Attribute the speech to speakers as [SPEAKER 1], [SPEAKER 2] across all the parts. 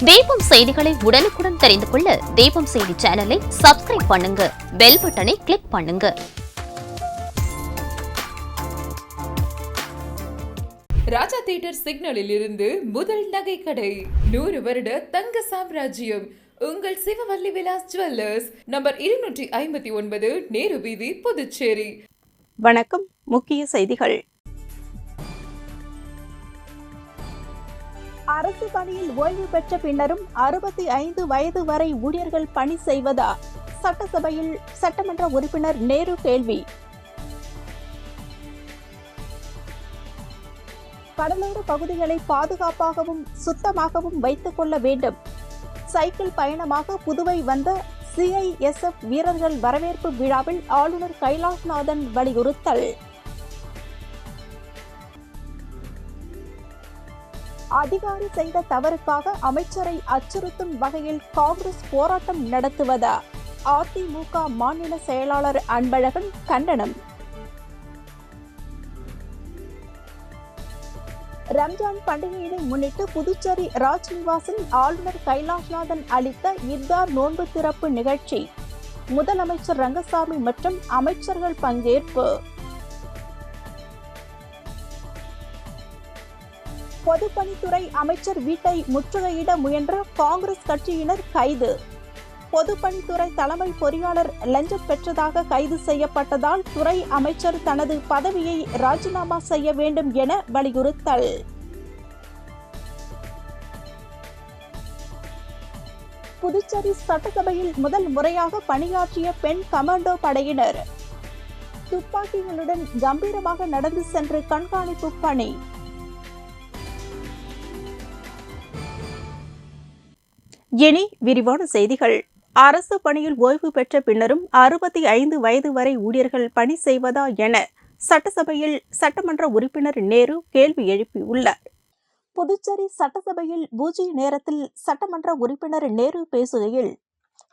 [SPEAKER 1] தீபம் செய்திகளை உடனுக்குடன் தெரிந்து கொள்ள தீபம் செய்தி சேனலை சப்ஸ்கிரைப் பண்ணுங்க, பெல் பட்டனை கிளிக் பண்ணுங்க.
[SPEAKER 2] ராஜா தியேட்டர் சிக்னலில் இருந்து முதல் நகை கடை, 100 வருட தங்க சாம்ராஜ்யம் உங்கள் சிவவல்லி விலாஸ் ஜுவல்லர்ஸ், நம்பர் 259, நேரு வீதி, புதுச்சேரி.
[SPEAKER 3] வணக்கம். முக்கிய செய்திகள். அரசு பணியில் ஓய்வு பெற்ற பின்னரும் 65 வயது வரை ஊழியர்கள் பணி செய்வதா? சட்டசபையில் சட்டமன்ற உறுப்பினர் நேரு கேள்வி. கடலோர பகுதிகளை பாதுகாப்பாகவும் சுத்தமாகவும் வைத்துக் கொள்ள வேண்டும். சைக்கிள் பயணமாக புதுவை வந்த CISF வீரர்கள் வரவேற்பு விழாவில் ஆளுநர் கைலாஷ்நாதன் வலியுறுத்தல். அதிகாரி செய்த தவறுக்காக அமைச்சரை அச்சுறுத்தும் வகையில் காங்கிரஸ் போராட்டம் நடத்துவதா? அதிமுக மாநில செயலாளர் அன்பழகன் கண்டனம். ரம்ஜான் பண்டிகையினை முன்னிட்டு புதுச்சேரி ராஜ்நிவாசில் ஆளுநர் கைலாஷ்நாதன் அளித்த இஃப்தார் நோன்பு திறப்பு நிகழ்ச்சி. முதலமைச்சர் ரங்கசாமி மற்றும் அமைச்சர்கள் பங்கேற்பு. பொதுப்பணித்துறை அமைச்சர் வீட்டை முற்றுகையிட முயன்ற காங்கிரஸ் கட்சியினர் கைது. பொதுப்பணித்துறை தலைமை பொறியாளர் லஞ்சம் பெற்றதாக கைது செய்யப்பட்டதால் துறை அமைச்சர் தனது பதவியை ராஜினாமா செய்ய வேண்டும் என வலியுறுத்தல். புதுச்சேரி சட்டசபையில் முதல் முறையாக பணியாற்றிய பெண் கமாண்டோ படையினர். துப்பாக்கிகளுடன் கம்பீரமாக நடந்து சென்று கண்காணிப்பு பணி. இனி விரிவான செய்திகள். அரசு பணியில் ஓய்வு பெற்ற பின்னரும் 65 வயது வரை ஊழியர்கள் பணி செய்வதா என சட்டசபையில் சட்டமன்ற உறுப்பினர் நேரு கேள்வி எழுப்பியுள்ளார். புதுச்சேரி சட்டசபையில் பூஜ்ய நேரத்தில் சட்டமன்ற உறுப்பினர் நேரு பேசுகையில்,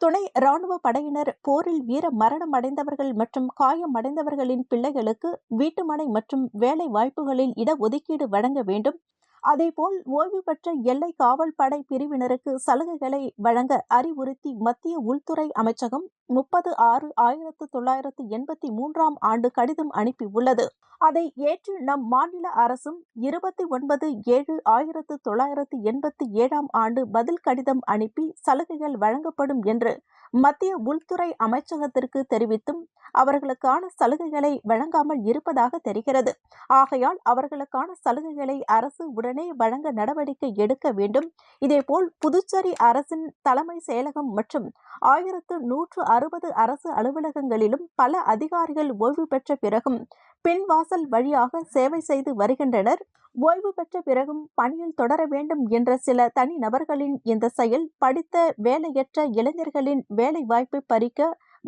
[SPEAKER 3] துணை ராணுவ படையினர் போரில் வீர மரணம் அடைந்தவர்கள் மற்றும் காயமடைந்தவர்களின் பிள்ளைகளுக்கு வீட்டுமனை மற்றும் வேலை வாய்ப்புகளில் இடஒதுக்கீடு வழங்க வேண்டும். அதேபோல் ஓய்வு பெற்ற எல்லை காவல் படை பிரிவினருக்கு சலுகைகளை வழங்க அறிவுறுத்தி மத்திய உள்துறை அமைச்சகம் 30/6/1983 ஆண்டு கடிதம் அனுப்பியுள்ளது. அதை ஏற்று நம் மாநில அரசும் 29/7/1987 ஆண்டு பதில் கடிதம் அனுப்பி சலுகைகள் வழங்கப்படும் என்று மத்திய உள்துறை அமைச்சகத்திற்கு தெரிவித்தும் அவர்களுக்கான சலுகைகளை வழங்காமல் இருப்பதாக தெரிகிறது. ஆகையால் அவர்களுக்கான சலுகைகளை அரசு உடனே வழங்க நடவடிக்கை எடுக்க வேண்டும். இதேபோல் புதுச்சேரி அரசின் தலைமை செயலகம் மற்றும் 1160 அரசு அலுவலகங்களிலும் பல அதிகாரிகள் ஓய்வு பெற்ற பிறகும் பின்வாசல் வழியாக சேவை செய்து வருகின்றனர். ஓய்வு பெற்ற பிறகும் பணியில் தொடர வேண்டும் என்ற சில தனிநபர்களின் இந்த செயல் படித்த வேலையற்ற இளைஞர்களின் வேலை வாய்ப்பை பறிக்க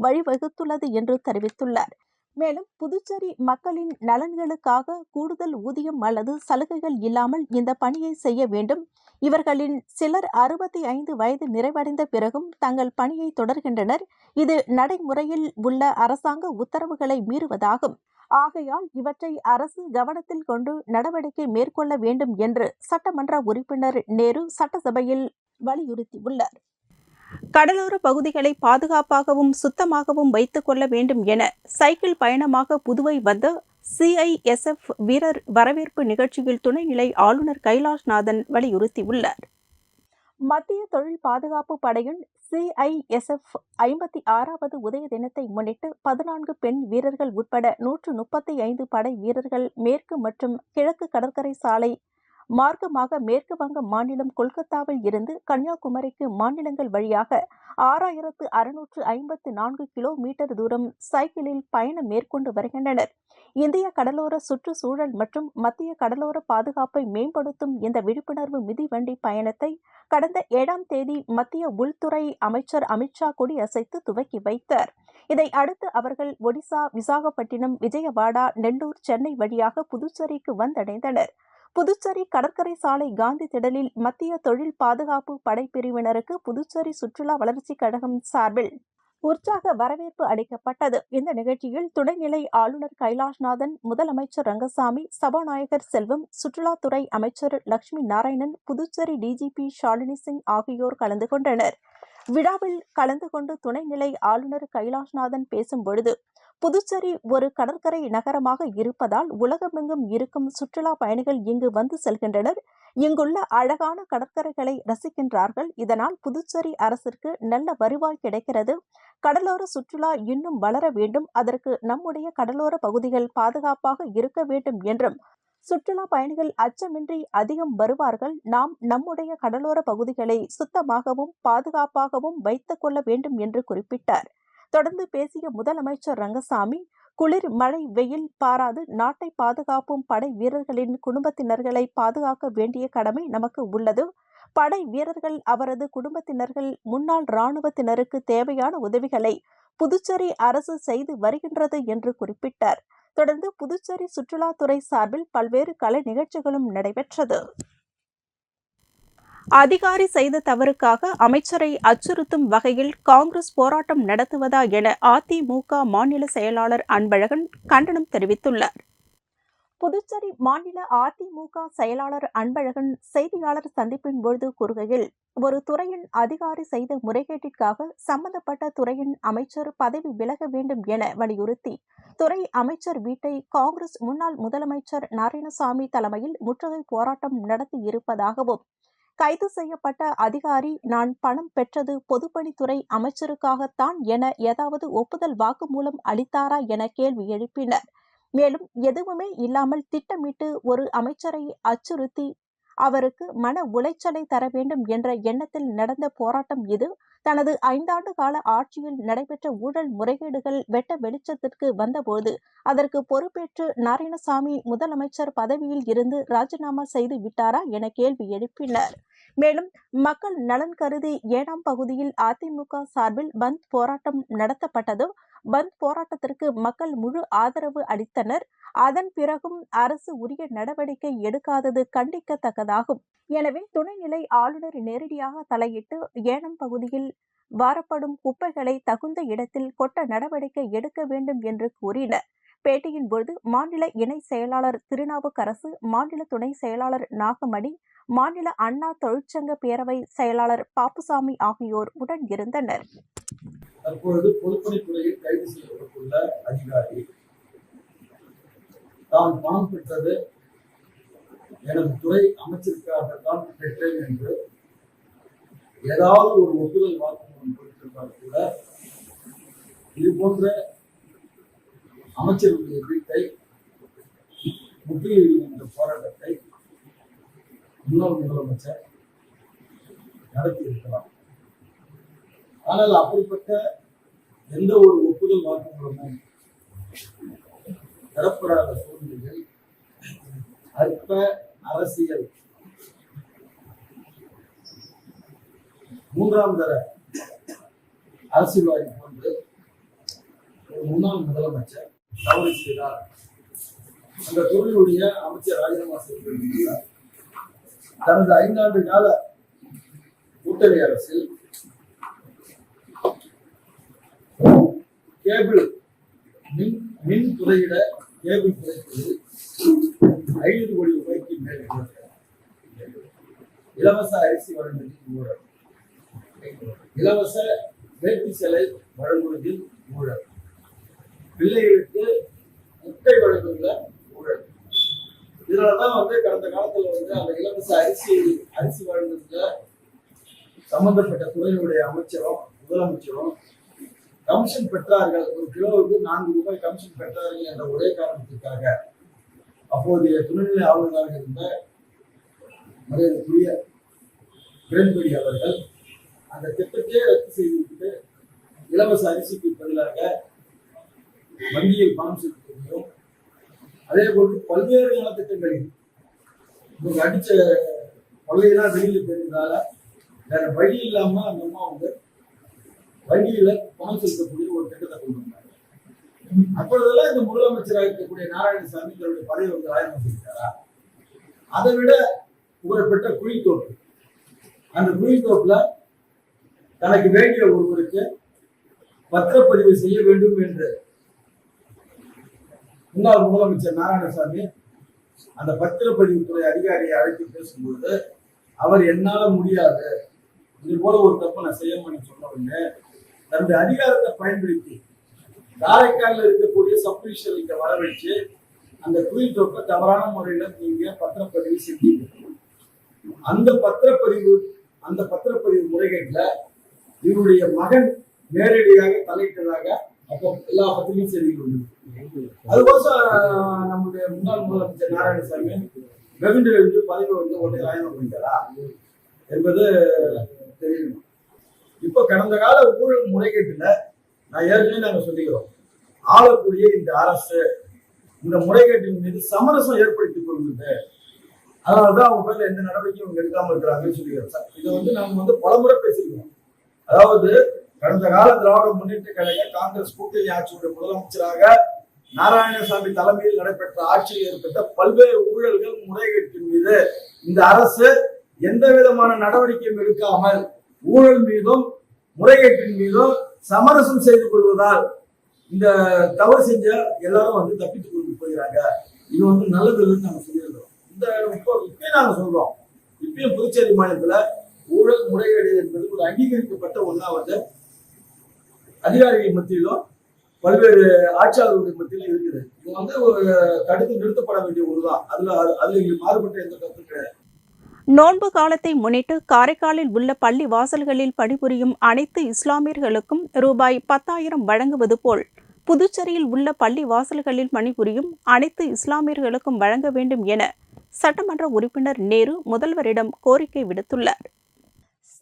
[SPEAKER 3] வழிவகுத்துள்ளது என்று தெரிவித்துள்ளார். மேலும் புதுச்சேரி மக்களின் நலன்களுக்காக கூடுதல் ஊதியம் அல்லது சலுகைகள் இல்லாமல் இந்த பணியை செய்ய வேண்டும். இவர்களின் சிலர் 65 வயது நிறைவடைந்த பிறகும் தங்கள் பணியை தொடர்கின்றனர். இது நடைமுறையில் உள்ள அரசாங்க உத்தரவுகளை மீறுவதாகும். ஆகையால் இவற்றை அரசு கவனத்தில் கொண்டு நடவடிக்கை மேற்கொள்ள வேண்டும் என்று சட்டமன்ற உறுப்பினர் நேரு சட்டசபையில் வலியுறுத்தியுள்ளார். கடலோர பகுதிகளை பாதுகாப்பாகவும் சுத்தமாகவும் வைத்துக் கொள்ள வேண்டும் என சைக்கிள் பயணமாக புதுவை வந்த CISF வீரர் வரவேற்பு நிகழ்ச்சியில் துணைநிலை ஆளுநர் கைலாஷ்நாதன் வலியுறுத்தியுள்ளார். மத்திய தொழில் பாதுகாப்பு படையின் CISF 56வது உதய தினத்தை முன்னிட்டு 14 பெண் வீரர்கள் உட்பட 135 படை வீரர்கள் மேற்கு மற்றும் கிழக்கு கடற்கரை சாலை மார்க்கமாக மேற்கு வங்க மாநிலம் கொல்கத்தாவில் இருந்து கன்னியாகுமரிக்கு மாநிலங்கள் வழியாக 6654 கிலோமீட்டர் தூரம் சைக்கிளில் பயணம் மேற்கொண்டு வருகின்றனர். இந்திய கடலோர சுற்றுச்சூழல் மற்றும் மத்திய கடலோர பாதுகாப்பை மேம்படுத்தும் இந்த விழிப்புணர்வு மிதிவண்டி பயணத்தை கடந்த 7ஆம் தேதி மத்திய உள்துறை அமைச்சர் அமித்ஷா கொடியசைத்து துவக்கி வைத்தார். இதை அடுத்து அவர்கள் ஒடிசா, விசாகப்பட்டினம், விஜயவாடா, நெல்லூர், சென்னை வழியாக புதுச்சேரிக்கு வந்தடைந்தனர். புதுச்சேரி கடற்கரை சாலை காந்தி திடலில் மத்திய தொழில் பாதுகாப்பு படைப்பிரிவினருக்கு புதுச்சேரி சுற்றுலா வளர்ச்சிக் கழகம் சார்பில் உற்சாக வரவேற்பு அளிக்கப்பட்டது. இந்த நிகழ்ச்சியில் துணைநிலை ஆளுநர் கைலாஷ்நாதன், முதலமைச்சர் ரங்கசாமி, சபாநாயகர் செல்வம், சுற்றுலாத்துறை அமைச்சர் லட்சுமி நாராயணன், புதுச்சேரி டிஜிபி ஷாலினி சிங் ஆகியோர் கலந்து கொண்டனர். விழாவில் கலந்து கொண்டு துணைநிலை ஆளுநர் கைலாஷ்நாதன் பேசும்பொழுது, புதுச்சேரி ஒரு கடற்கரை நகரமாக இருப்பதால் உலகமெங்கும் இருக்கும் சுற்றுலா பயணிகள் இங்கு வந்து செல்கின்றனர். இங்குள்ள அழகான கடற்கரைகளை ரசிக்கின்றார்கள். இதனால் புதுச்சேரி அரசிற்கு நல்ல வருவாய் கிடைக்கிறது. கடலோர சுற்றுலா இன்னும் வளர வேண்டும். அதற்கு நம்முடைய கடலோர பகுதிகள் பாதுகாப்பாக இருக்க வேண்டும் என்றும், சுற்றுலா பயணிகள் அச்சமின்றி அதிகம் வருவார்கள். நாம் நம்முடைய கடலோர பகுதிகளை சுத்தமாகவும் பாதுகாப்பாகவும் வைத்துக் கொள்ள வேண்டும் என்று குறிப்பிட்டார். தொடர்ந்து பேசிய முதலமைச்சர் ரங்கசாமி, குளிர், மழை, வெயில் பாராது நாட்டை பாதுகாப்பும் படை வீரர்களின் குடும்பத்தினர்களை பாதுகாக்க வேண்டிய கடமை நமக்கு உள்ளது. படை வீரர்கள், அவரது குடும்பத்தினர்கள், முன்னாள் இராணுவத்தினருக்கு தேவையான உதவிகளை புதுச்சேரி அரசு செய்து வருகின்றது என்று குறிப்பிட்டார். தொடர்ந்து புதுச்சேரி சுற்றுலாத்துறை சார்பில் பல்வேறு கலை நிகழ்ச்சிகளும் நடைபெற்றது. அதிகாரி செய்த தவறுக்காக அமைச்சரை அச்சுறுத்தும் வகையில் காங்கிரஸ் போராட்டம் நடத்துவதா என அதிமுக மாநில செயலாளர் அன்பழகன் கண்டனம் தெரிவித்துள்ளார். புதுச்சேரி மாநில அதிமுக செயலாளர் அன்பழகன் செய்தியாளர் சந்திப்பின் பொழுது கூறுகையில், ஒரு துறையின் அதிகாரி செய்த முறைகேட்டிற்காக சம்பந்தப்பட்ட துறையின் அமைச்சர் பதவி விலக வேண்டும் என வலியுறுத்தி துறை அமைச்சர் வீட்டை காங்கிரஸ் முன்னாள் முதலமைச்சர் நாராயணசாமி தலைமையில் முற்றுகை போராட்டம் நடத்தியிருப்பதாகவும், கைது செய்யப்பட்ட அதிகாரி நான் பணம் பெற்றது பொதுப்பணித்துறை அமைச்சருக்காகத்தான் என ஏதாவது ஒப்புதல் வாக்குமூலம் அளித்தாரா என கேள்வி எழுப்பினர். மேலும் எதுவுமே இல்லாமல் திட்டமிட்டு ஒரு அமைச்சரை அச்சுறுத்தி அவருக்கு மன உளைச்சலை தர வேண்டும் என்ற எண்ணத்தில் நடந்த போராட்டம் இது. தனது 5 ஆண்டு கால ஆட்சியில் நடைபெற்ற ஊழல் முறைகேடுகள் வெட்ட வெளிச்சத்திற்கு வந்தபோது அதற்கு பொறுப்பேற்று நாராயணசாமி முதலமைச்சர் பதவியில் இருந்து ராஜினாமா செய்து விட்டாரா என கேள்வி எழுப்பினர். மேலும் மக்கள் நலன் கருதி ஏனாம் பகுதியில் அதிமுக சார்பில் பந்த் போராட்டம் நடத்தப்பட்டது. பந்த் போராட்டத்திற்கு மக்கள் முழு ஆதரவு அளித்தனர். அதன் பிறகும் அரசு உரிய நடவடிக்கை எடுக்காதது கண்டிக்கத்தக்கதாகும். எனவே துணைநிலை ஆளுநர் நேரடியாக தலையிட்டு ஏனாம் பகுதியில் வாரப்படும் குப்பைகளை தகுந்த இடத்தில் கொட்ட நடவடிக்கை எடுக்க வேண்டும் என்று கூறினர். பேட்டியின் போது மாநில இணை செயலாளர் திருநாவுக்கரசு, மாநில துணை செயலாளர் நாகமணி, மாநில அண்ணா தொழிற்சங்க பேரவை செயலாளர் பாப்புசாமி ஆகியோர் உடன் இருந்தனர்.
[SPEAKER 4] தற்பொழுது பொதுப்பணித்துறையில் கைது செய்யப்பட்டுள்ள அதிகாரி தான் பணம் பெற்றது எனது துறை அமைச்சருக்காகத்தான் பெற்றேன் என்று ஏதாவது ஒரு ஒப்புதல் வாக்குமூலம் கொடுத்திருந்தால் கூட இது போன்ற அமைச்சருடைய வீட்டை முற்றுகையிடுகின்ற போராட்டத்தை முன்னாள் முதலமைச்சர் நடத்தியிருக்கலாம். ஆனால் அப்படிப்பட்ட எந்த ஒரு ஒப்புதல் வாக்குமூலமும் பெறப்படாத சூழ்நிலையில் அற்ப அரசியல் மூன்றாம் தர அரசியல்வாதி போன்று ஒரு முன்னாள் முதலமைச்சர் தவறு செய்தார். அந்த துறையுடைய அமைச்சர் ராஜினாமா செய்திருக்கிறார். தனது 5 ஆண்டு கால கூட்டணி அரசில் கேபிள் மின் துறையிட கேபிள் துறைக்கு 500 கோடி ரூபாய்க்கு மேல் இலவச அரிசி வழங்குவதில் ஊழல், இலவச வேட்டி சிலை வழங்குவதில் ஊழல், பிள்ளைகளுக்கு முட்டை வழங்குவதில் ஊழல். இதனாலதான் கடந்த காலத்துல அந்த இலவச அரிசி வழங்குவதில் சம்பந்தப்பட்ட துறையினுடைய அமைச்சரும் முதலமைச்சரும் கமிஷன் பெற்றார்கள். ஒரு கிலோவுக்கு 4 ரூபாய் கமிஷன் பெற்றார்கள் என்ற ஒரே காரணத்திற்காக அப்போதைய துணைநிலை ஆளுநராக இருந்த மரியாதைக்குரிய கிரண்பேடி அவர்கள் அந்த திட்டத்தையே ரத்து செய்துவிட்டு இலவச அரிசிக்கு பதிலாக வங்கியில் பணம் செலுத்துவதையும், அதே போன்று பல்வேறு நலத்திட்டங்களில் இவங்க அடிச்ச கொள்ளையெல்லாம் வெளியில் தெரிந்ததால வேற வழி இல்லாம அந்த அம்மா வங்கியில பணம் செலுத்தக்கூடிய ஒரு திட்டத்தை கொண்டு வந்தாங்க. அப்பொழுதெல்லாம் இந்த முதலமைச்சராக இருக்கக்கூடிய நாராயணசாமி தன்னுடைய பதவி ராஜினாமா செய்தாரா? அதை விட புகழ்பெற்ற குழித்தோப்பு, அந்த குழித்தோப்புல தனக்கு வேண்டிய ஒருவருக்கு பத்திரப்பதிவு செய்ய வேண்டும் என்று முன்னாள் முதலமைச்சர் நாராயணசாமி அந்த பத்திரப்பதிவுத்துறை அதிகாரியை அழைத்து பேசும்போது அவர் என்னால முடியாது, இது போல ஒரு தப்பு நான் செய்ய மாட்டேன்னு சொன்ன உடனே தன்னுடைய அதிகாரத்தை பயன்படுத்தி காரைக்காலில் இருக்கக்கூடிய சப்டிவிஷன் இங்க வரவழைச்சு அந்த குயில் தொப்பை தவறான முறையில நீங்க பத்திரப்பதிவு செஞ்சீங்க. அந்த பத்திரப்பதிவு முறைகேட்டுல இவருடைய மகன் நேரடியாக தலையிட்டதாக அப்போ எல்லா பத்திரிகையும் செய்திகள் உண்டு. அதுக்கோசம் நம்முடைய முன்னாள் முதலமைச்சர் நாராயணசாமி வெகுண்டு பதவி உடனே ராஜினாமா பண்ணிட்டாரா என்பது தெரியணும். இப்போ கடந்த கால ஊழல் முறைகேட்டுல நான் ஏற்கனவே நாங்க சொல்லிக்கிறோம், ஆளக்கூடிய இந்த அரசு இந்த முறைகேட்டின் மீது சமரசம் ஏற்படுத்திக் கொள்கிறது. அதனாலதான் அவங்க பேர்ல எந்த நடவடிக்கையும் எடுக்காம இருக்கிறாங்கன்னு சொல்லிக்கிறோம். இதை நாங்க பலமுறை பேசிக்கிறோம். அதாவது கடந்த கால திராவிட முன்னேற்ற கழக காங்கிரஸ் கூட்டணி ஆட்சியுடைய முதலமைச்சராக நாராயணசாமி தலைமையில் நடைபெற்ற ஆட்சியில் ஏற்பட்ட பல்வேறு ஊழல்கள் முறைகேட்டின் மீது இந்த அரசு எந்த விதமான நடவடிக்கையும் எடுக்காமல் ஊழல் மீதும் முறைகேட்டின் மீதும் சமரசம் செய்து கொள்வதால் இந்த தவறு செஞ்ச எல்லாரும் தப்பித்துக் கொண்டு போகிறாங்க. இது நல்லதுன்னு நாங்க சொல்லியிருக்கிறோம். இப்பயும் நாங்க சொல்றோம், இப்பயும் புதுச்சேரி மாநிலத்துல ஊழல் முறைகேடு என்பது ஒரு அங்கீகரிக்கப்பட்ட ஒண்ணா அதிகாரிகள் மத்தியிலும் பல்வேறு ஆட்சியாளர்களுடைய மத்தியிலும் இருக்குது. இது ஒரு தடுத்து நிறுத்தப்பட வேண்டிய ஒன்றுதான். அதுல மாறுபட்ட எந்த கருத்தும் கிடையாது.
[SPEAKER 3] நோன்பு காலத்தை முன்னிட்டு காரைக்காலில் உள்ள பள்ளி வாசல்களில் பணிபுரியும் அனைத்து இஸ்லாமியர்களுக்கும் ரூபாய் 10,000 வழங்குவது போல் புதுச்சேரியில் உள்ள பள்ளி வாசல்களில் பணிபுரியும் அனைத்து இஸ்லாமியர்களுக்கும் வழங்க வேண்டும் என சட்டமன்ற உறுப்பினர் நேரு முதல்வரிடம் கோரிக்கை விடுத்துள்ளார்.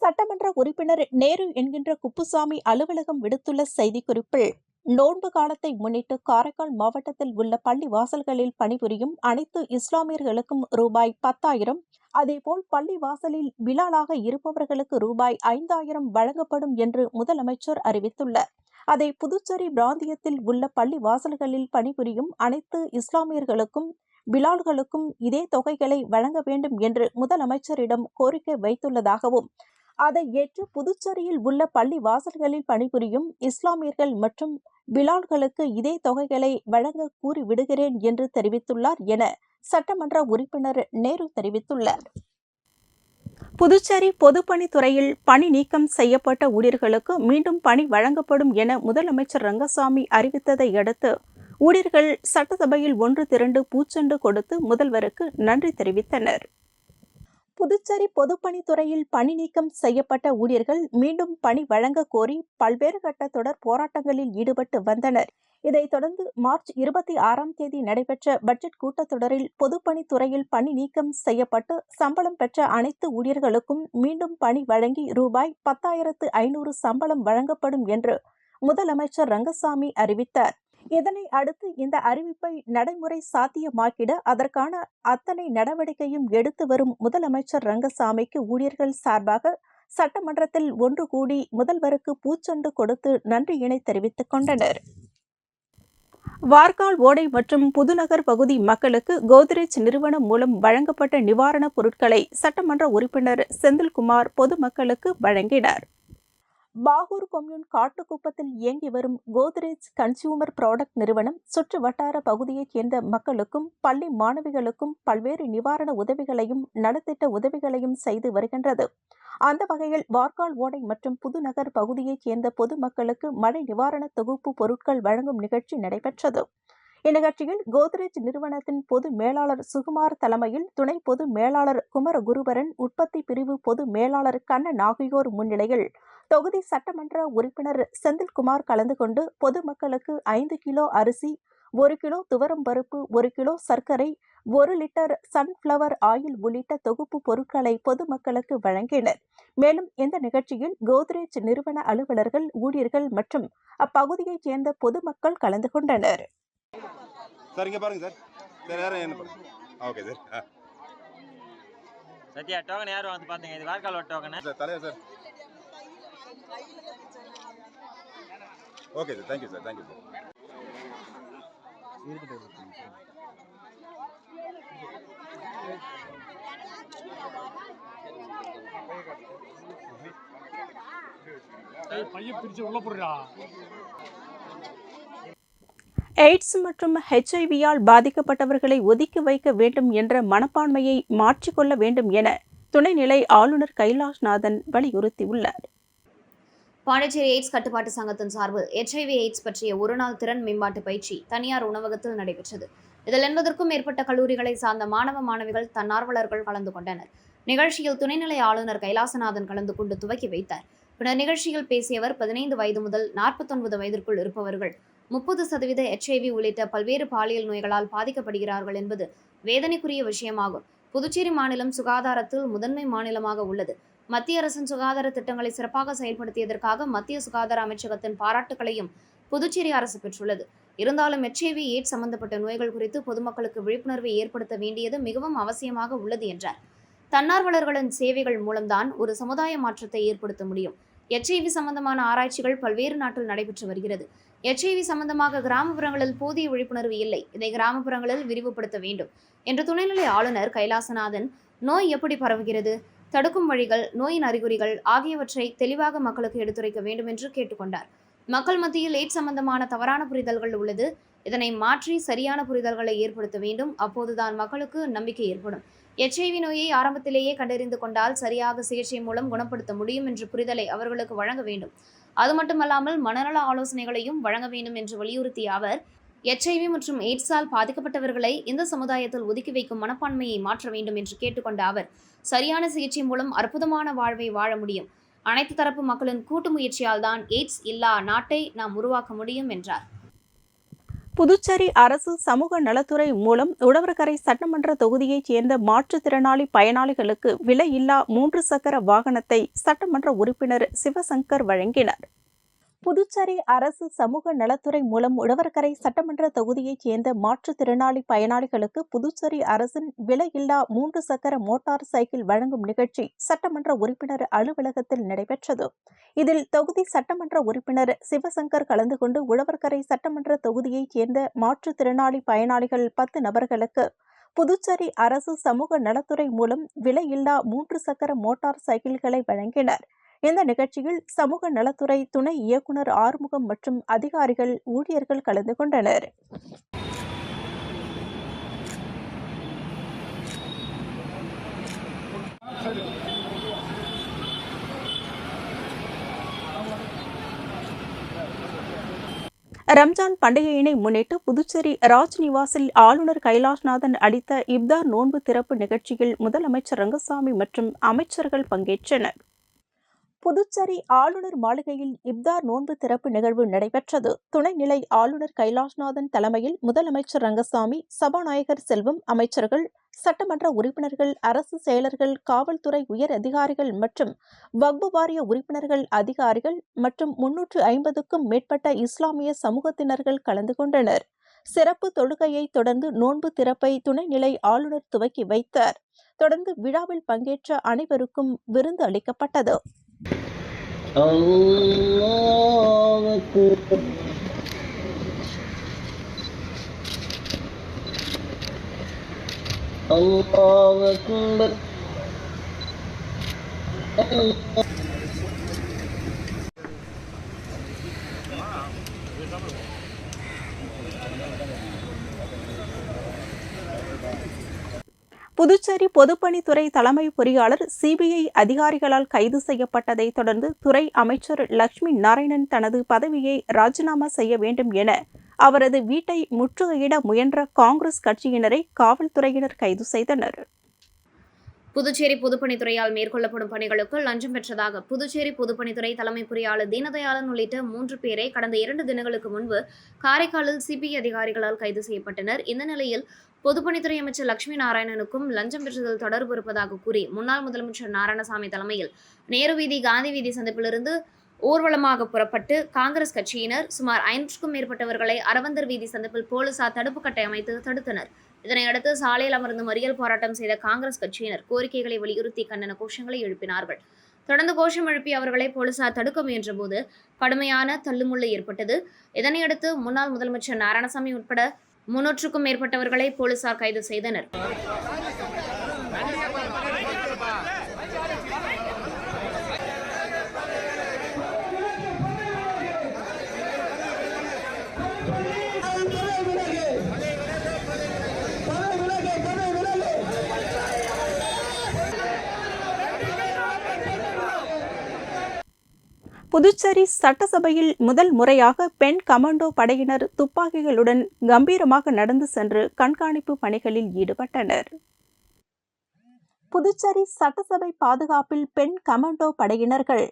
[SPEAKER 3] சட்டமன்ற உறுப்பினர் நேரு என்கின்ற குப்புசாமி அலுவலகம் விடுத்துள்ள செய்திக்குறிப்பில், நோன்பு காலத்தை முன்னிட்டு காரைக்கால் மாவட்டத்தில் உள்ள பள்ளி வாசல்களில் பணிபுரியும் அனைத்து இஸ்லாமியர்களுக்கும் ரூபாய் 10,000, அதேபோல் பள்ளி வாசலில் பிலாலாக இருப்பவர்களுக்கு ரூபாய் 5,000 வழங்கப்படும் என்று முதலமைச்சர் அறிவித்துள்ளார். அதை புதுச்சேரி பிராந்தியத்தில் உள்ள பள்ளி வாசல்களில் பணிபுரியும் அனைத்து இஸ்லாமியர்களுக்கும் பிலால்களுக்கும் இதே தொகைகளை வழங்க வேண்டும் என்று முதலமைச்சரிடம் கோரிக்கை வைத்துள்ளதாகவும், அதை ஏற்று புதுச்சேரியில் உள்ள பள்ளி வாசல்களில் பணிபுரியும் இஸ்லாமியர்கள் மற்றும் பிலால்களுக்கு இதே தொகைகளை வழங்க கூறிவிடுகிறேன் என்று தெரிவித்துள்ளார் என சட்டமன்ற உறுப்பினர் நேரு தெரிவித்துள்ளார். புதுச்சேரி பொதுப்பணித்துறையில் பணி நீக்கம் செய்யப்பட்ட ஊழியர்களுக்கு மீண்டும் பணி வழங்கப்படும் என முதலமைச்சர் ரங்கசாமி அறிவித்ததை அடுத்து ஊழியர்கள் சட்டசபையில் ஒன்று திரண்டு பூச்செண்டு கொடுத்து முதல்வருக்கு நன்றி தெரிவித்தனர். புதுச்சேரி பொதுப்பணித்துறையில் பணி நீக்கம் செய்யப்பட்ட ஊழியர்கள் மீண்டும் பணி வழங்க கோரி பல்வேறு கட்ட தொடர் போராட்டங்களில் ஈடுபட்டு வந்தனர். இதைத் தொடர்ந்து மார்ச் 26ஆம் தேதி நடைபெற்ற பட்ஜெட் கூட்டத்தொடரில் பொதுப்பணித்துறையில் பணி நீக்கம் செய்யப்பட்டு சம்பளம் பெற்ற அனைத்து ஊழியர்களுக்கும் மீண்டும் பணி வழங்கி ரூபாய் 10,500 சம்பளம் வழங்கப்படும் என்று முதலமைச்சர் ரங்கசாமி அறிவித்தார். இதனை அடுத்து இந்த அறிவிப்பை நடைமுறை சாத்தியமாக்கிட அதற்கான அத்தனை நடவடிக்கையும் எடுத்து வரும் முதலமைச்சர் ரங்கசாமிக்கு ஊழியர்கள் சார்பாக சட்டமன்றத்தில் ஒன்று கூடி முதல்வருக்கு பூச்செண்டு கொடுத்து நன்றியினை தெரிவித்துக் கொண்டனர். வார்கால் ஓடை மற்றும் புதுநகர் பகுதி மக்களுக்கு கோத்ரேஜ் நிறுவனம் மூலம் வழங்கப்பட்ட நிவாரணப் பொருட்களை சட்டமன்ற உறுப்பினர் செந்தில்குமார் பொதுமக்களுக்கு வழங்கினார். பாகூர் கொம்யூன் காட்டுக்குப்பத்தில் இயங்கி வரும் கோத்ரேஜ் கன்சியூமர் ப்ராடக்ட் நிறுவனம் சுற்று வட்டார பகுதியைச் சேர்ந்த மக்களுக்கும் பள்ளி மாணவிகளுக்கும் பல்வேறு நிவாரண உதவிகளையும் நலத்திட்ட உதவிகளையும் செய்து வருகின்றது. அந்த வகையில் வார்கால் ஓடை மற்றும் புதுநகர் பகுதியைச் சேர்ந்த பொதுமக்களுக்கு மழை நிவாரண தொகுப்பு பொருட்கள் வழங்கும் நிகழ்ச்சி நடைபெற்றது. இந்நிகழ்ச்சியில் கோத்ரேஜ் நிறுவனத்தின் பொது மேலாளர் சுகுமார் தலைமையில் துணை பொது மேலாளர் குமரகுருபரன், உற்பத்தி பிரிவு பொது மேலாளர் கண்ணன் ஆகியோர் முன்னிலையில் தொகுதி சட்டமன்ற உறுப்பினர் செந்தில்குமார் கலந்து கொண்டு பொதுமக்களுக்கு 5 கிலோ அரிசி, 1 கிலோ துவரம் பருப்பு, 1 கிலோ சர்க்கரை, 1 லிட்டர் சன்ஃபிளவர் ஆயில் உள்ளிட்ட தொகுப்பு பொருட்களை பொதுமக்களுக்கு வழங்கினர். மேலும் இந்த நிகழ்ச்சியில் கோத்ரேஜ் நிறுவன அலுவலர்கள், ஊழியர்கள் மற்றும் அப்பகுதியைச் சேர்ந்த பொதுமக்கள் கலந்து கொண்டனர்.
[SPEAKER 5] சார் இங்க பாருங்க சார். சார் யாரும் என்ன பாருங்க. Okay sir.
[SPEAKER 6] சத்யா டோக்கன் யார் வந்து பாத்தீங்க? இது வார்கால் டோக்கன்.
[SPEAKER 5] சார் தலைவர் sir. Okay sir. Thank you sir. Thank you sir.
[SPEAKER 3] AIDS மற்றும் HIV-யால் பாதிக்கப்பட்டவர்களை ஒதுக்கி வைக்க வேண்டும் என்ற மனப்பான்மையை மாற்றிக்கொள்ள வேண்டும் என துணைநிலை ஆளுநர் கைலாஷ்நாதன் வலியுறுத்தியுள்ளார்.
[SPEAKER 1] பாண்டிச்சேரி எய்ட்ஸ் கட்டுப்பாட்டு சங்கத்தின் சார்பில் HIV எய்ட்ஸ் பற்றிய ஒருநாள் திறன் மேம்பாட்டு பயிற்சி தனியார் உணவகத்தில் நடைபெற்றது. இதில் 80க்கும் மேற்பட்ட கல்லூரிகளை சார்ந்த மாணவிகள் தன்னார்வலர்கள் கலந்து கொண்டனர். நிகழ்ச்சியில் துணைநிலை ஆளுநர் கைலாசநாதன் கலந்து கொண்டு துவக்கி வைத்தார். பின்னர் நிகழ்ச்சியில் பேசியவர் 15 வயது முதல் 49 வயதிற்குள் இருப்பவர்கள் 30% HIV உள்ளிட்ட பல்வேறு பாலியல் நோய்களால் பாதிக்கப்படுகிறார்கள் என்பது வேதனைக்குரிய விஷயமாகும். புதுச்சேரி மாநிலம் சுகாதாரத்தில் முதன்மை மாநிலமாக உள்ளது. மத்திய அரசின் சுகாதார திட்டங்களை சிறப்பாக செயல்படுத்தியதற்காக மத்திய சுகாதார அமைச்சகத்தின் பாராட்டுகளையும் புதுச்சேரி அரசு பெற்றுள்ளது. இருந்தாலும் HIV எய்ட்ஸ் சம்பந்தப்பட்ட நோய்கள் குறித்து பொதுமக்களுக்கு விழிப்புணர்வை ஏற்படுத்த வேண்டியது மிகவும் அவசியமாக உள்ளது என்றார். தன்னார்வலர்களின் சேவைகள் மூலம்தான் ஒரு சமுதாய மாற்றத்தை ஏற்படுத்த முடியும். HIV சம்பந்தமான ஆராய்ச்சிகள் பல்வேறு நாட்டில் நடைபெற்று வருகிறது. HIV சம்பந்தமாக கிராமப்புறங்களில் போதிய விழிப்புணர்வு இல்லை. இதை கிராமப்புறங்களில் விரிவுபடுத்த வேண்டும் என்று துணைநிலை ஆளுநர் கைலாசநாதன் நோய் எப்படி பரவுகிறது, தடுக்கும் வழிகள், நோயின் அறிகுறிகள் ஆகியவற்றை தெளிவாக மக்களுக்கு எடுத்துரைக்க வேண்டும் என்று கேட்டுக்கொண்டார். மக்கள் மத்தியில் எய்ட்ஸ் சம்பந்தமான தவறான புரிதல்கள் உள்ளது. இதனை மாற்றி சரியான புரிதல்களை ஏற்படுத்த வேண்டும். அப்போதுதான் மக்களுக்கு நம்பிக்கை ஏற்படும். HIV நோயை ஆரம்பத்திலேயே கண்டறிந்து கொண்டால் சரியாக சிகிச்சை மூலம் குணப்படுத்த முடியும் என்ற புரிதலை அவர்களுக்கு வழங்க வேண்டும். அது மட்டுமல்லாமல் மனநல ஆலோசனைகளையும் வழங்க வேண்டும் என்று வலியுறுத்திய அவர், HIV மற்றும் எய்ட்ஸால் பாதிக்கப்பட்டவர்களை இந்த சமுதாயத்தில் ஒதுக்கி வைக்கும் மனப்பான்மையை மாற்ற வேண்டும் என்று கேட்டுக்கொண்ட அவர், சரியான சிகிச்சை மூலம் அற்புதமான வாழ்வை வாழ முடியும். அனைத்து தரப்பு மக்களின் கூட்டு முயற்சியால் தான் எய்ட்ஸ் இல்லா நாட்டை நாம் உருவாக்க முடியும் என்றார்.
[SPEAKER 3] புதுச்சேரி அரசு சமூக நலத்துறை மூலம் உழவர்கரை சட்டமன்ற தொகுதியைச் சேர்ந்த மாற்றுத்திறனாளி பயனாளிகளுக்கு விலையில்லா 3 சக்கர வாகனத்தை சட்டமன்ற உறுப்பினர் சிவசங்கர் வழங்கினார். புதுச்சேரி அரசு சமூக நலத்துறை மூலம் உழவர்கரை சட்டமன்ற தொகுதியைச் சேர்ந்த மாற்றுத்திறனாளி பயனாளிகளுக்கு புதுச்சேரி அரசின் விலையில்லா 3 சக்கர மோட்டார் சைக்கிள் வழங்கும் நிகழ்ச்சி சட்டமன்ற உறுப்பினர் அலுவலகத்தில் நடைபெற்றது. இதில் தொகுதி சட்டமன்ற உறுப்பினர் சிவசங்கர் கலந்து கொண்டு உழவர்கரை சட்டமன்ற தொகுதியைச் சேர்ந்த மாற்றுத்திறனாளி பயனாளிகள் 10 நபர்களுக்கு புதுச்சேரி அரசு சமூக நலத்துறை மூலம் விலையில்லா 3 சக்கர மோட்டார் சைக்கிள்களை வழங்கினர். இந்த நிகழ்ச்சியில் சமூக நலத்துறை துணை இயக்குநர் ஆறுமுகம் மற்றும் அதிகாரிகள், ஊழியர்கள் கலந்து கொண்டனர். ரம்ஜான் பண்டிகையினை முன்னிட்டு புதுச்சேரி ராஜ்நிவாசில் ஆளுநர் கைலாஷ்நாதன் அளித்த இப்தார் நோன்பு திறப்பு நிகழ்ச்சியில் முதலமைச்சர் ரங்கசாமி மற்றும் அமைச்சர்கள் பங்கேற்றனர். புதுச்சேரி ஆளுநர் மாளிகையில் இப்தார் நோன்பு திறப்பு நிகழ்வு நடைபெற்றது. துணைநிலை ஆளுநர் கைலாஷ்நாதன் தலைமையில் முதலமைச்சர் ரங்கசாமி, சபாநாயகர் செல்வம், அமைச்சர்கள், சட்டமன்ற உறுப்பினர்கள், அரசு செயலர்கள், காவல்துறை உயர் அதிகாரிகள் மற்றும் வக்பு வாரிய உறுப்பினர்கள், அதிகாரிகள் மற்றும் 350க்கும் மேற்பட்ட இஸ்லாமிய சமூகத்தினர்கள் கலந்து கொண்டனர். சிறப்பு தொழுகையை தொடர்ந்து நோன்பு திறப்பை துணைநிலை ஆளுநர் துவக்கி வைத்தார். தொடர்ந்து விழாவில் பங்கேற்ற அனைவருக்கும் விருந்து அளிக்கப்பட்டது. புதுச்சேரி பொதுப்பணித்துறை தலைமை பொறியாளர் சிபிஐ அதிகாரிகளால் கைது செய்யப்பட்டதை தொடர்ந்து துறை அமைச்சர் லட்சுமி நாராயணன் தனது பதவியை ராஜினாமா செய்ய வேண்டும் என அவரது வீட்டை முற்றுகையிட முயன்ற காங்கிரஸ் கட்சியினரை காவல்துறையினர் கைது செய்தனர்.
[SPEAKER 1] புதுச்சேரி பொதுப்பணித்துறையால் மேற்கொள்ளப்படும் பணிகளுக்கு லஞ்சம் பெற்றதாக புதுச்சேரி பொதுப்பணித்துறை தலைமை பொறியாளர் தீனதயாளன் உள்ளிட்ட 3 பேரை கடந்த 2 தினங்களுக்கு முன்பு காரைக்காலில் சிபிஐ அதிகாரிகளால் கைது செய்யப்பட்டனர். இந்த நிலையில் பொதுப்பணித்துறை அமைச்சர் லட்சுமி நாராயணனுக்கும் லஞ்சம் பெற்றதில் தொடர்பு இருப்பதாக கூறி முன்னாள் முதலமைச்சர் நாராயணசாமி தலைமையில் நேரு வீதி, காந்தி வீதி சந்திப்பிலிருந்து ஊர்வலமாக புறப்பட்டு காங்கிரஸ் கட்சியினர் சுமார் 500க்கும் மேற்பட்டவர்களை அரவந்தர் வீதி சந்திப்பில் போலீசார் தடுப்பு கட்டை அமைத்து தடுத்தனர். இதனையடுத்து சாலையில் அமர்ந்து மறியல் போராட்டம் செய்த காங்கிரஸ் கட்சியினர் கோரிக்கைகளை வலியுறுத்தி கண்டன கோஷங்களை எழுப்பினார்கள். தொடர்ந்து கோஷம் எழுப்பி அவர்களை போலீசார் தடுக்க முயன்றபோது கடுமையான தள்ளுமுள்ளு ஏற்பட்டது. இதனையடுத்து முன்னாள் முதலமைச்சர் நாராயணசாமி உட்பட 300க்கும் மேற்பட்டவர்களை போலீசார் கைது செய்தனர்.
[SPEAKER 3] புதுச்சேரி சட்டசபையில் முதல் முறையாக பெண் கமாண்டோ படையினர் துப்பாக்கிகளுடன் கம்பீரமாக நடந்து சென்று கண்காணிப்பு பணிகளில் ஈடுபட்டனர். புதுச்சேரி சட்டசபை பாதுகாப்பில் பெண் கமாண்டோ படையினர்கள்.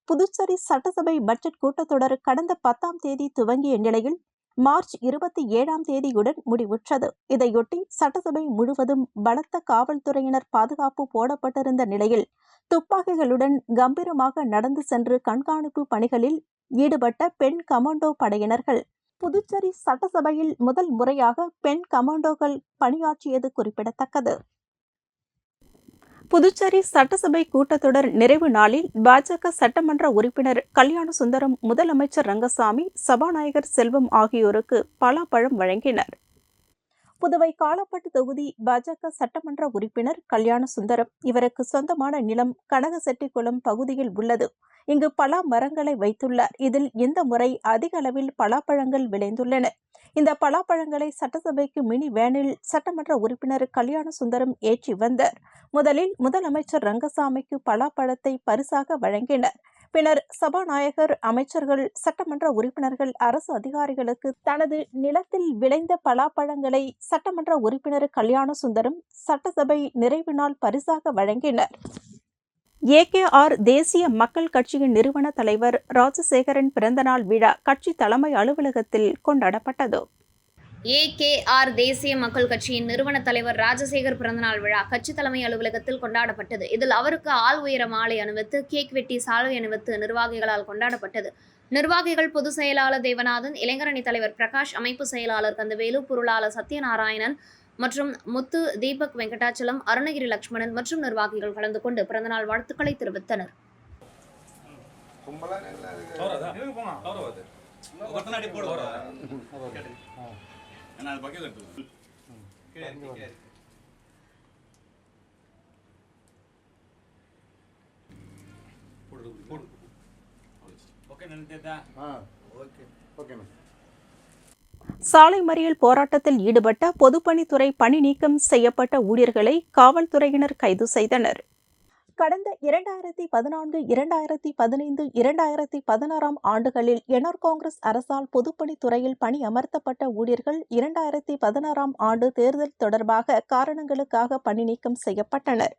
[SPEAKER 3] புதுச்சேரி சட்டசபை பட்ஜெட் கூட்டத்தொடர் கடந்த 10ஆம் தேதி துவங்கிய நிலையில் மார்ச் 27ஆம் தேதியுடன் முடிவுற்றது. இதையொட்டி சட்டசபை முழுவதும் பலத்த காவல்துறையினர் பாதுகாப்பு போடப்பட்டிருந்த நிலையில் துப்பாக்கிகளுடன் கம்பீரமாக நடந்து சென்று கண்காணிப்பு பணிகளில் ஈடுபட்ட பெண் கமாண்டோ படையினர்கள். புதுச்சேரி சட்டசபையில் முதல் முறையாக பெண் கமாண்டோக்கள் பணியாற்றியது குறிப்பிடத்தக்கது. புதுச்சேரி சட்டசபை கூட்டத்தொடர் நிறைவு நாளில் பாஜக சட்டமன்ற உறுப்பினர் கல்யாண சுந்தரம், முதலமைச்சர் ரங்கசாமி, சபாநாயகர் செல்வம் ஆகியோருக்கு பலாப்பழம் வழங்கினர். புதுவை காலாப்பட்டு தொகுதி பாஜக சட்டமன்ற உறுப்பினர் கல்யாண சுந்தரம். இவருக்கு சொந்தமான நிலம் கனகசெட்டிக்குளம் பகுதியில் உள்ளது. இங்கு பலா மரங்களை வைத்துள்ளார். இதில் இந்த முறை அதிக அளவில் பலாப்பழங்கள் விளைந்துள்ளன. இந்த பலாப்பழங்களை சட்டசபைக்கு மினி வேனில் சட்டமன்ற உறுப்பினர் கல்யாண சுந்தரம் ஏற்றி வந்தார். முதலில் முதலமைச்சர் ரங்கசாமிக்கு பலாப்பழத்தை பரிசாக வழங்கினர். பின்னர் சபாநாயகர், அமைச்சர்கள், சட்டமன்ற உறுப்பினர்கள், அரசு அதிகாரிகளுக்கு தனது நிலத்தில் விளைந்த பலாப்பழங்களை சட்டமன்ற உறுப்பினர் கல்யாண சுந்தரம் சட்டசபை நிறைவு நாள் பரிசாக வழங்கினர். ஏகேஆர் தேசிய மக்கள் கட்சியின் நிறுவன தலைவர் ராஜசேகரன் பிறந்தநாள் விழா கட்சி தலைமை அலுவலகத்தில் கொண்டாடப்பட்டது.
[SPEAKER 1] ஏகேஆர் தேசிய மக்கள் கட்சியின் நிறுவன தலைவர் ராஜசேகர் பிறந்தநாள் விழா கட்சி தலைமை அலுவலகத்தில் கொண்டாடப்பட்டது. இதில் அவருக்கு ஆள் உயர மாலை அணிவித்து, கேக் வெட்டி, சால்வை அணிவித்து நிர்வாகிகளால் கொண்டாடப்பட்டது. நிர்வாகிகள் பொதுச் செயலாளர் தேவநாதன், இளைஞரணி தலைவர் பிரகாஷ், அமைப்பு செயலாளர் கந்தவேலு, பொருளாளர் சத்யநாராயணன் மற்றும் முத்து, தீபக், வெங்கடாச்சலம், அருணகிரி லட்சுமணன் மற்றும் நிர்வாகிகள் கலந்து கொண்டு பிறந்தநாள் வாழ்த்துக்களை தெரிவித்தனர்.
[SPEAKER 3] சாலை மறியல் போராட்டத்தில் ஈடுபட்ட பொதுப்பணித்துறை பணி நீக்கம் செய்யப்பட்ட ஊழியர்களை காவல்துறையினர் கைது செய்தனர். கடந்த 2014, 2015, 2016ஆம் ஆண்டுகளில் என்ஆர் காங்கிரஸ் அரசால் பொதுப்பணித்துறையில் பணி அமர்த்தப்பட்ட ஊழியர்கள் 2016ஆம் ஆண்டு தேர்தல் தொடர்பாக காரணங்களுக்காக பணி நீக்கம் செய்யப்பட்டனர்.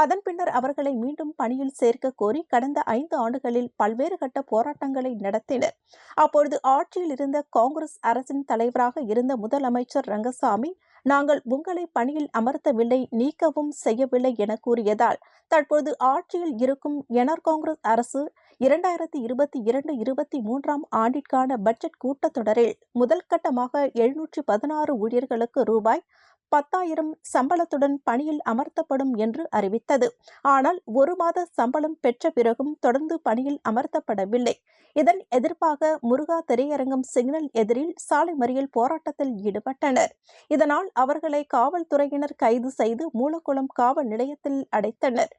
[SPEAKER 3] அதன் பின்னர் அவர்களை மீண்டும் பணியில் சேர்க்க கோரி கடந்த 5 ஆண்டுகளில் பல்வேறு கட்ட போராட்டங்களை நடத்தினர். அப்பொழுது ஆட்சியில் இருந்த காங்கிரஸ் அரசின் தலைவராக இருந்த முதலமைச்சர் ரங்கசாமி, நாங்கள் உங்களை பணியில் அமர்த்தவில்லை, நீக்கவும் செய்யவில்லை என கூறியதால் தற்போது ஆட்சியில் இருக்கும் என்ஆர் காங்கிரஸ் அரசு 2022-23ஆம் ஆண்டிற்கான பட்ஜெட் கூட்டத்தொடரில் முதல் கட்டமாக 716 ஊழியர்களுக்கு ரூபாய் 10,000 சம்பளத்துடன் பணியில் அமர்த்தப்படும் என்று அறிவித்தது. ஆனால் 1 மாத சம்பளம் பெற்ற பிறகும் தொடர்ந்து பணியில் அமர்த்தப்படவில்லை. இதன் எதிர்ப்பாக முருகா திரையரங்கம் சிக்னல் எதிரில் சாலை மறியல் போராட்டத்தில் ஈடுபட்டனர். இதனால் அவர்களை காவல்துறையினர் கைது செய்து மூலக்குளம் காவல் நிலையத்தில் அடைத்தனர்.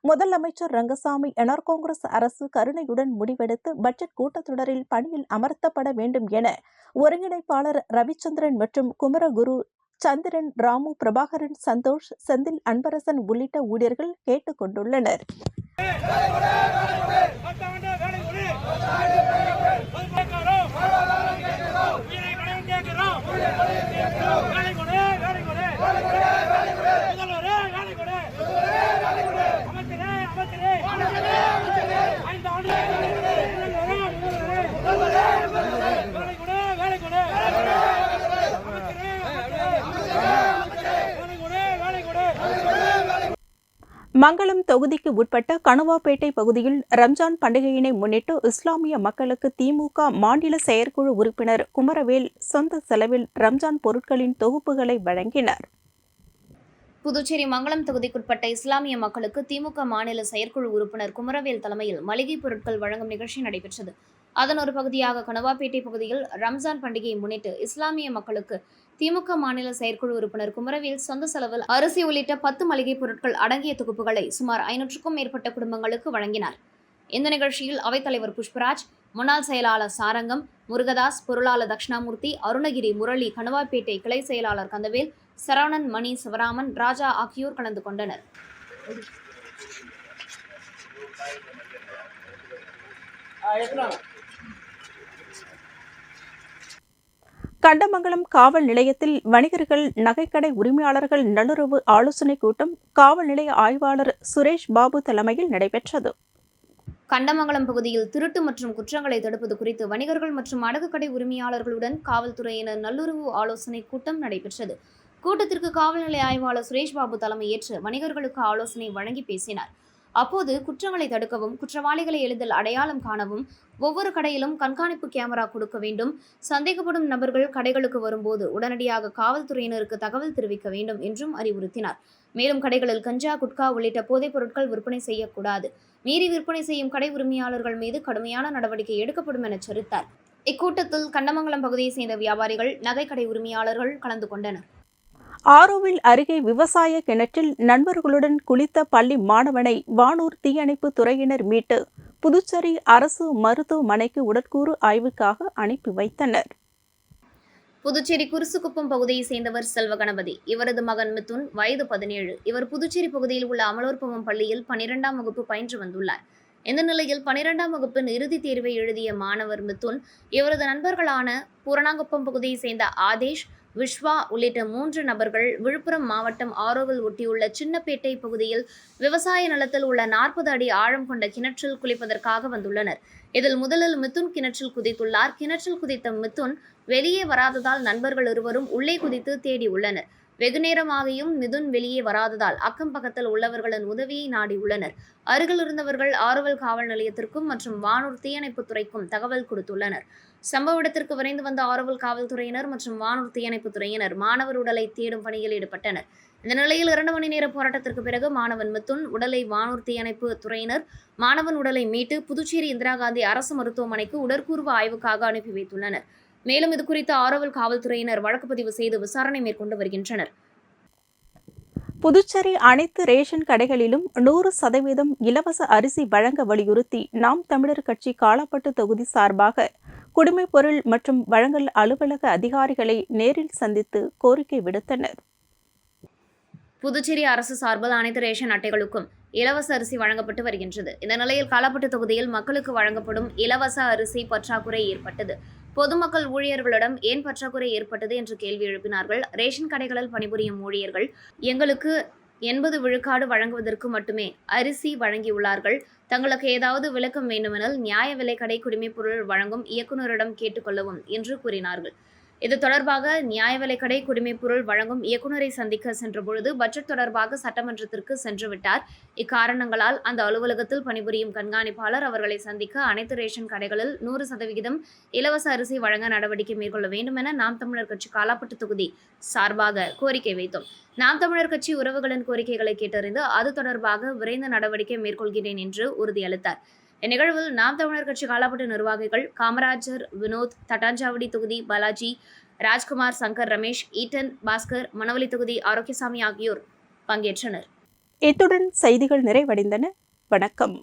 [SPEAKER 3] முதலமைச்சர் ரங்கசாமி, என்ஆர் காங்கிரஸ் அரசு கருணையுடன் முடிவெடுத்து பட்ஜெட் கூட்டத்தொடரில் பணியில் அமர்த்தப்பட வேண்டும் என ஒருங்கிணைப்பாளர் ரவிச்சந்திரன் மற்றும் குமரகுரு, சந்திரன், ராமு, பிரபாகரன், சந்தோஷ், செந்தில், அன்பரசன் உள்ளிட்ட ஊழியர்கள் கேட்டுக் கொண்டுள்ளனர். மங்களம் தொகுதிக்கு உட்பட்ட கணுவாப்பேட்டை பகுதியில் ரம்ஜான் பண்டிகையினை முன்னிட்டு இஸ்லாமிய மக்களுக்கு திமுக மாநில செயற்குழு உறுப்பினர் குமரவேல் சொந்த செலவில் ரம்ஜான் பொருட்களின் தொகுப்புகளை வழங்கினார்.
[SPEAKER 1] புதுச்சேரி மங்களம் தொகுதிக்குட்பட்ட இஸ்லாமிய மக்களுக்கு திமுக மாநில செயற்குழு உறுப்பினர் குமரவேல் தலைமையில் மளிகை பொருட்கள் வழங்கும் நிகழ்ச்சி நடைபெற்றது. அதன் ஒரு பகுதியாக கணுவாப்பேட்டை பகுதியில் ரம்ஜான் பண்டிகையை முன்னிட்டு இஸ்லாமிய மக்களுக்கு திமுக மாநில செயற்குழு உறுப்பினர் குமரவேல் சொந்த செலவில் அரிசி உள்ளிட்ட 10 மளிகை பொருட்கள் அடங்கிய தொகுப்புகளை சுமார் 500க்கும் மேற்பட்ட குடும்பங்களுக்கு வழங்கினார். இந்த நிகழ்ச்சியில் அவைத்தலைவர் புஷ்பராஜ், முன்னாள் செயலாளர் சாரங்கம், முருகதாஸ், பொருளாளர் தட்சிணாமூர்த்தி, அருணகிரி, முரளி, கணுவாப்பேட்டை கிளை செயலாளர் கந்தவேல், சரவணன், மணி, சிவராமன், ராஜா ஆகியோர் கலந்து கொண்டனர்.
[SPEAKER 3] கண்டமங்கலம் காவல் நிலையத்தில் வணிகர்கள் நகைக்கடை உரிமையாளர்கள் நல்லுறவு ஆலோசனைக் கூட்டம் காவல் நிலைய ஆய்வாளர் சுரேஷ் பாபு தலைமையில் நடைபெற்றது.
[SPEAKER 1] கண்டமங்கலம் பகுதியில் திருட்டு மற்றும் குற்றங்களை தடுப்பது குறித்து வணிகர்கள் மற்றும் அடகுக்கடை உரிமையாளர்களுடன் காவல்துறையினர் நல்லுறவு ஆலோசனை கூட்டம் நடைபெற்றது. கூட்டத்திற்கு காவல் நிலைய ஆய்வாளர் சுரேஷ் பாபு தலைமையேற்று வணிகர்களுக்கு ஆலோசனை வழங்கி பேசினார். அப்போது குற்றங்களை தடுக்கவும், குற்றவாளிகளை எளிதில் அடையாளம் காணவும் ஒவ்வொரு கடையிலும் கண்காணிப்பு கேமரா கொடுக்க வேண்டும். சந்தேகப்படும் நபர்கள் கடைகளுக்கு வரும்போது உடனடியாக காவல்துறையினருக்கு தகவல் தெரிவிக்க வேண்டும் என்றும் அறிவுறுத்தினார். மேலும் கடைகளில் கஞ்சா, குட்கா உள்ளிட்ட போதைப் பொருட்கள் விற்பனை செய்யக்கூடாது. மீறி விற்பனை செய்யும் கடை உரிமையாளர்கள் மீது கடுமையான நடவடிக்கை எடுக்கப்படும் என எச்சரித்தார். இக்கூட்டத்தில் கண்டமங்கலம் பகுதியைச் சேர்ந்த வியாபாரிகள், நகைக்கடை உரிமையாளர்கள் கலந்து கொண்டனர்.
[SPEAKER 3] ஆரோவில் அருகே விவசாய கிணற்றில் நண்பர்களுடன் குளித்த பள்ளி மாணவனை வானூர் தீயணைப்பு துறையினர் மீட்டு புதுச்சேரி அரசு மருத்துவமனைக்கு உடற்கூறு ஆய்வுக்காக அனுப்பி வைத்தனர்.
[SPEAKER 1] புதுச்சேரி குருசுக்குப்பம் பகுதியைச் சேர்ந்தவர் செல்வ கணபதி. இவரது மகன் மிதுன் வயது 17. இவர் புதுச்சேரி பகுதியில் உள்ள அமலோற்பவம் பள்ளியில் 12ஆம் வகுப்பு பயின்று வந்துள்ளார். இந்த நிலையில் 12ஆம் வகுப்பின் இறுதித் தேர்வை எழுதிய மாணவர் மிதுன் இவரது நண்பர்களான பூரணாங்குப்பம் பகுதியைச் சேர்ந்த ஆதேஷ், விஸ்வா உள்ளிட்ட 3 நபர்கள் விழுப்புரம் மாவட்டம் ஆரோவில் ஒட்டியுள்ள சின்னப்பேட்டை பகுதியில் விவசாய நிலத்தில் உள்ள 40 அடி ஆழம் கொண்ட கிணற்றில் குளிப்பதற்காக வந்துள்ளனர். இதில் முதலில் மிதுன் கிணற்றில் குதித்துள்ளார். கிணற்றில் குதித்த மிதுன் வெளியே வராததால் நண்பர்கள் இருவரும் உள்ளே குதித்து தேடி உள்ளனர். வெகுநேரமாகியும் மிதுன் வெளியே வராததால் அக்கம் பக்கத்தில் உள்ளவர்களின் உதவியை நாடியுள்ளனர். அருகில் இருந்தவர்கள் ஆரோவில் காவல் நிலையத்திற்கும் மற்றும் வானூர் தீயணைப்புத் துறைக்கும் தகவல் கொடுத்துள்ளனர். சம்பவ இடத்திற்கு விரைந்து வந்த ஆரோவில் காவல்துறையினர் மற்றும் வானூர் தீயணைப்புத் துறையினர் மாணவர் உடலை தேடும் பணியில் ஈடுபட்டனர். இந்த நிலையில் 2 மணி நேர போராட்டத்திற்கு பிறகு மாணவன் மிதுன் உடலை வானூர் தீயணைப்பு துறையினர் மாணவன் உடலை மீட்டு புதுச்சேரி இந்திரா காந்தி அரசு மருத்துவமனைக்கு உடற்கூறு ஆய்வுக்காக அனுப்பி வைத்துள்ளனர். மேலும் இதுகுறித்து ஆரோவில் காவல்துறையினர் வழக்கு பதிவு செய்து விசாரணை மேற்கொண்டு வருகின்றனர்.
[SPEAKER 3] புதுச்சேரி அனைத்து ரேஷன் கடைகளிலும் 100% இலவச அரிசி வழங்க வலியுறுத்தி நாம் தமிழர் கட்சி காலாப்பட்டு தொகுதி சார்பாக குடிமைப் பொருள் மற்றும் வழங்கல் அலுவலக அதிகாரிகளை நேரில் சந்தித்து கோரிக்கை விடுத்தனர்.
[SPEAKER 1] புதுச்சேரி அரசு சார்பில் அனைத்து ரேஷன் அட்டைகளுக்கும் இலவச அரிசி வழங்கப்பட்டு வருகின்றது. இந்த நிலையில் காலாப்பட்டு தொகுதியில் மக்களுக்கு வழங்கப்படும் இலவச அரிசி பற்றாக்குறை ஏற்பட்டது. பொதுமக்கள் ஊழியர்களிடம் ஏன் பற்றாக்குறை ஏற்பட்டது என்று கேள்வி எழுப்பினார்கள். ரேஷன் கடைகளில் பணிபுரியும் ஊழியர்கள் எங்களுக்கு 80 விழுக்காடு வழங்குவதற்கு மட்டுமே அரிசி வழங்கியுள்ளார்கள். தங்களுக்கு ஏதாவது விளக்கம் வேண்டுமெனில் நியாய விலைக்கடை குடிமைப் பொருள் வழங்கும் இயக்குநரிடம் கேட்டுக்கொள்ளவும் என்று கூறினார்கள். இது தொடர்பாக நியாய விலைக்கடை குடிமைப் பொருள் வழங்கும் இயக்குநரை சந்திக்க சென்றபொழுது பட்ஜெட் தொடர்பாக சட்டமன்றத்திற்கு சென்றுவிட்டார். இக்காரணங்களால் அந்த அலுவலகத்தில் பணிபுரியும் கண்காணிப்பாளர் அவர்களை சந்திக்க அனைத்து ரேஷன் கடைகளில் 100% இலவச அரிசி வழங்க நடவடிக்கை மேற்கொள்ள வேண்டும் என நாம் தமிழர் கட்சி காலாப்பட்டு தொகுதி சார்பாக கோரிக்கை வைத்தோம். நாம் தமிழர் கட்சி உறவுகளின் கோரிக்கைகளை கேட்டறிந்து அது தொடர்பாக விரைந்து நடவடிக்கை மேற்கொள்கிறேன் என்று உறுதியளித்தார். இந்நிகழ்வில் நாம் தமிழர் கட்சி காலாப்பட்டு நிர்வாகிகள் காமராஜர், வினோத், தட்டாஞ்சாவடி தொகுதி பாலாஜி, ராஜ்குமார், சங்கர், ரமேஷ், ஈட்டன், பாஸ்கர், மணவலி தொகுதி ஆரோக்கியசாமி ஆகியோர் பங்கேற்றனர்.
[SPEAKER 3] இத்துடன் செய்திகள் நிறைவடைந்தன. வணக்கம்.